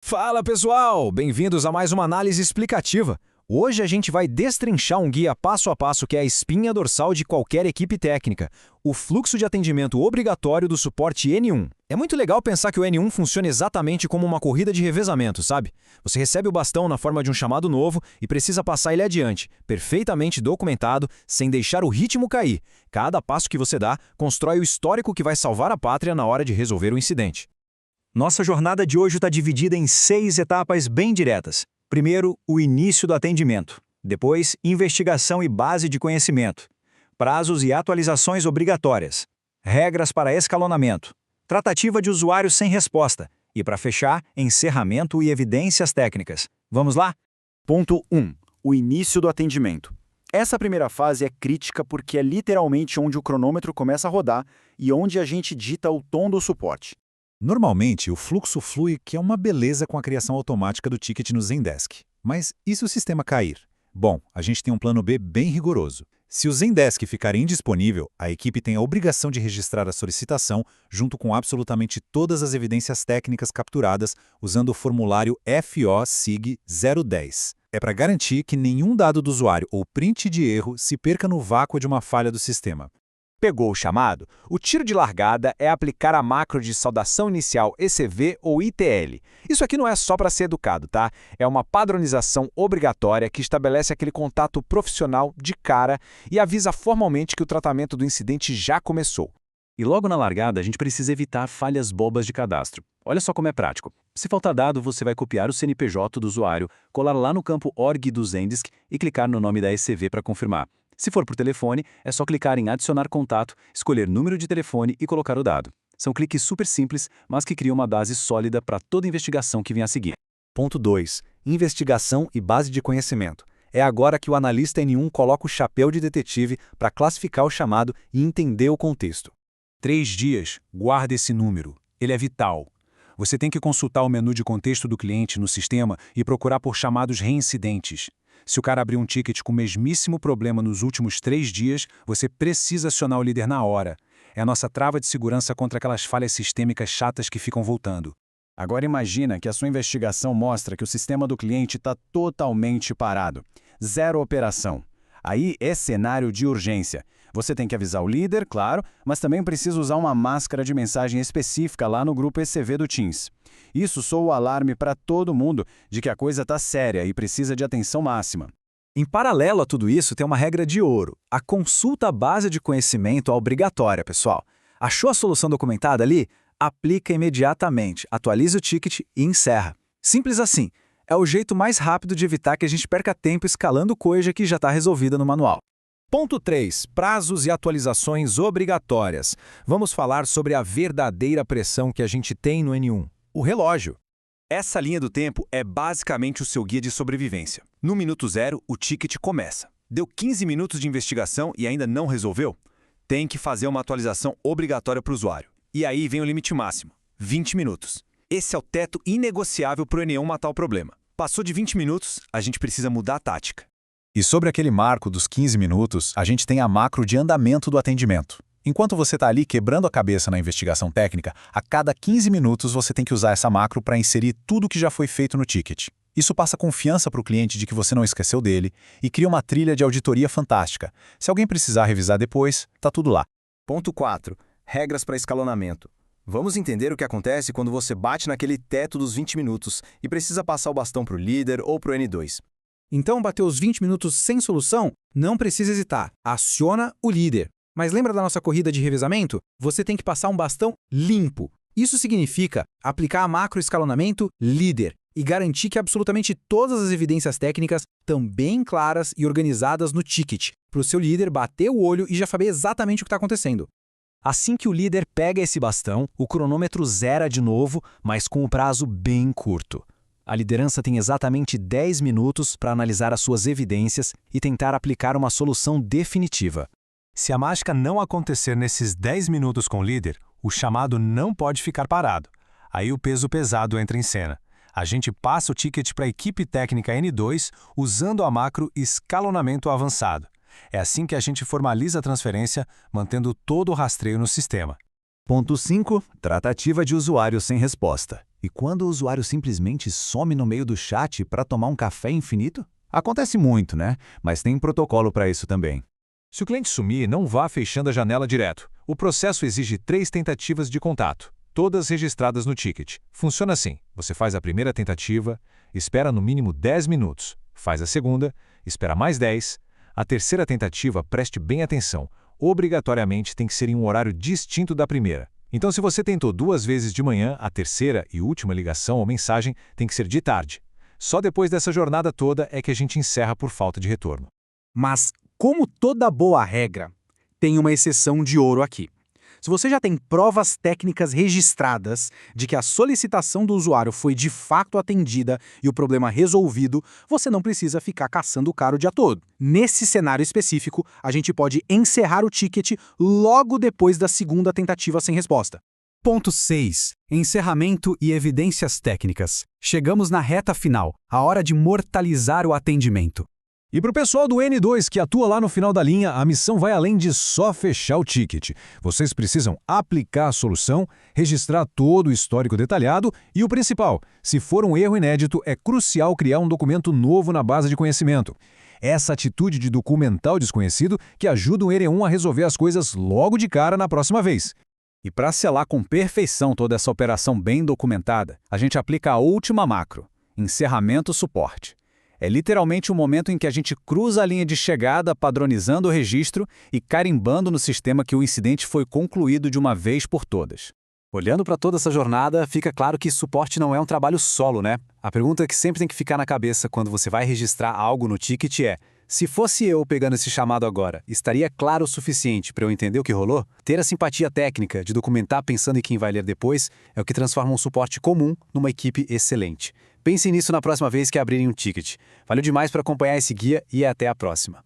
Fala pessoal, bem-vindos a mais uma análise explicativa. Hoje a gente vai destrinchar um guia passo a passo que é a espinha dorsal de qualquer equipe técnica, o fluxo de atendimento obrigatório do suporte N1. É muito legal pensar que o N1 funciona exatamente como uma corrida de revezamento, sabe? Você recebe o bastão na forma de um chamado novo e precisa passar ele adiante, perfeitamente documentado, sem deixar o ritmo cair. Cada passo que você dá constrói o histórico que vai salvar a pátria na hora de resolver o incidente. Nossa jornada de hoje está dividida em 6 etapas bem diretas. Primeiro, o início do atendimento. Depois, investigação e base de conhecimento. Prazos e atualizações obrigatórias. Regras para escalonamento. Tratativa de usuário sem resposta. E, para fechar, encerramento e evidências técnicas. Vamos lá? Ponto 1. O início do atendimento. Essa primeira fase é crítica porque é literalmente onde o cronômetro começa a rodar e onde a gente dita o tom do suporte. Normalmente, o fluxo flui, que é uma beleza com a criação automática do ticket no Zendesk. Mas e se o sistema cair? Bom, a gente tem um plano B bem rigoroso. Se o Zendesk ficar indisponível, a equipe tem a obrigação de registrar a solicitação junto com absolutamente todas as evidências técnicas capturadas usando o formulário FOSIG 010. É para garantir que nenhum dado do usuário ou print de erro se perca no vácuo de uma falha do sistema. Pegou o chamado? O tiro de largada é aplicar a macro de saudação inicial ECV ou ITL. Isso aqui não é só para ser educado, tá? É uma padronização obrigatória que estabelece aquele contato profissional de cara e avisa formalmente que o tratamento do incidente já começou. E logo na largada, a gente precisa evitar falhas bobas de cadastro. Olha só como é prático. Se faltar dado, você vai copiar o CNPJ do usuário, colar lá no campo org do Zendesk e clicar no nome da ECV para confirmar. Se for por telefone, é só clicar em adicionar contato, escolher número de telefone e colocar o dado. São cliques super simples, mas que criam uma base sólida para toda investigação que vem a seguir. Ponto 2. Investigação e base de conhecimento. É agora que o analista N1 coloca o chapéu de detetive para classificar o chamado e entender o contexto. 3 dias, guarda esse número. Ele é vital. Você tem que consultar o menu de contexto do cliente no sistema e procurar por chamados reincidentes. Se o cara abrir um ticket com o mesmíssimo problema nos últimos 3 dias, você precisa acionar o líder na hora. É a nossa trava de segurança contra aquelas falhas sistêmicas chatas que ficam voltando. Agora imagina que a sua investigação mostra que o sistema do cliente está totalmente parado. Zero operação. Aí é cenário de urgência. Você tem que avisar o líder, claro, mas também precisa usar uma máscara de mensagem específica lá no grupo ECV do Teams. Isso soa o alarme para todo mundo de que a coisa está séria e precisa de atenção máxima. Em paralelo a tudo isso, tem uma regra de ouro. A consulta base de conhecimento é obrigatória, pessoal. Achou a solução documentada ali? Aplica imediatamente, atualiza o ticket e encerra. Simples assim. É o jeito mais rápido de evitar que a gente perca tempo escalando coisa que já está resolvida no manual. Ponto 3. Prazos e atualizações obrigatórias. Vamos falar sobre a verdadeira pressão que a gente tem no N1, o relógio. Essa linha do tempo é basicamente o seu guia de sobrevivência. No minuto 0, o ticket começa. Deu 15 minutos de investigação e ainda não resolveu? Tem que fazer uma atualização obrigatória para o usuário. E aí vem o limite máximo, 20 minutos. Esse é o teto inegociável para o N1 matar o problema. Passou de 20 minutos, a gente precisa mudar a tática. E sobre aquele marco dos 15 minutos, a gente tem a macro de andamento do atendimento. Enquanto você está ali quebrando a cabeça na investigação técnica, a cada 15 minutos você tem que usar essa macro para inserir tudo que já foi feito no ticket. Isso passa confiança para o cliente de que você não esqueceu dele e cria uma trilha de auditoria fantástica. Se alguém precisar revisar depois, tá tudo lá. Ponto 4. Regras para escalonamento. Vamos entender o que acontece quando você bate naquele teto dos 20 minutos e precisa passar o bastão para o líder ou para o N2. Então, bateu os 20 minutos sem solução? Não precisa hesitar. Aciona o líder. Mas lembra da nossa corrida de revezamento? Você tem que passar um bastão limpo. Isso significa aplicar a macro escalonamento líder e garantir que absolutamente todas as evidências técnicas estão bem claras e organizadas no ticket, para o seu líder bater o olho e já saber exatamente o que está acontecendo. Assim que o líder pega esse bastão, o cronômetro zera de novo, mas com um prazo bem curto. A liderança tem exatamente 10 minutos para analisar as suas evidências e tentar aplicar uma solução definitiva. Se a mágica não acontecer nesses 10 minutos com o líder, o chamado não pode ficar parado. Aí o peso pesado entra em cena. A gente passa o ticket para a equipe técnica N2 usando a macro escalonamento avançado. É assim que a gente formaliza a transferência, mantendo todo o rastreio no sistema. Ponto 5. Tratativa de usuário sem resposta. E quando o usuário simplesmente some no meio do chat para tomar um café infinito? Acontece muito, né? Mas tem protocolo para isso também. Se o cliente sumir, não vá fechando a janela direto. O processo exige 3 tentativas de contato, todas registradas no ticket. Funciona assim: você faz a primeira tentativa, espera no mínimo 10 minutos, faz a segunda, espera mais 10. A terceira tentativa, preste bem atenção, obrigatoriamente tem que ser em um horário distinto da primeira. Então, se você tentou 2 vezes de manhã, a terceira e última ligação ou mensagem tem que ser de tarde. Só depois dessa jornada toda é que a gente encerra por falta de retorno. Mas, como toda boa regra, tem uma exceção de ouro aqui. Se você já tem provas técnicas registradas de que a solicitação do usuário foi de fato atendida e o problema resolvido, você não precisa ficar caçando o cara o dia todo. Nesse cenário específico, a gente pode encerrar o ticket logo depois da segunda tentativa sem resposta. Ponto 6. Encerramento e evidências técnicas. Chegamos na reta final, a hora de mortalizar o atendimento. E para o pessoal do N2 que atua lá no final da linha, a missão vai além de só fechar o ticket. Vocês precisam aplicar a solução, registrar todo o histórico detalhado e o principal, se for um erro inédito, é crucial criar um documento novo na base de conhecimento. Essa atitude de documentar o desconhecido que ajuda o N1 a resolver as coisas logo de cara na próxima vez. E para selar com perfeição toda essa operação bem documentada, a gente aplica a última macro, encerramento suporte. É literalmente o momento em que a gente cruza a linha de chegada padronizando o registro e carimbando no sistema que o incidente foi concluído de uma vez por todas. Olhando para toda essa jornada, fica claro que suporte não é um trabalho solo, né? A pergunta que sempre tem que ficar na cabeça quando você vai registrar algo no ticket é: se fosse eu pegando esse chamado agora, estaria claro o suficiente para eu entender o que rolou? Ter a simpatia técnica de documentar pensando em quem vai ler depois é o que transforma um suporte comum numa equipe excelente. Pense nisso na próxima vez que abrirem um ticket. Valeu demais por acompanhar esse guia e até a próxima.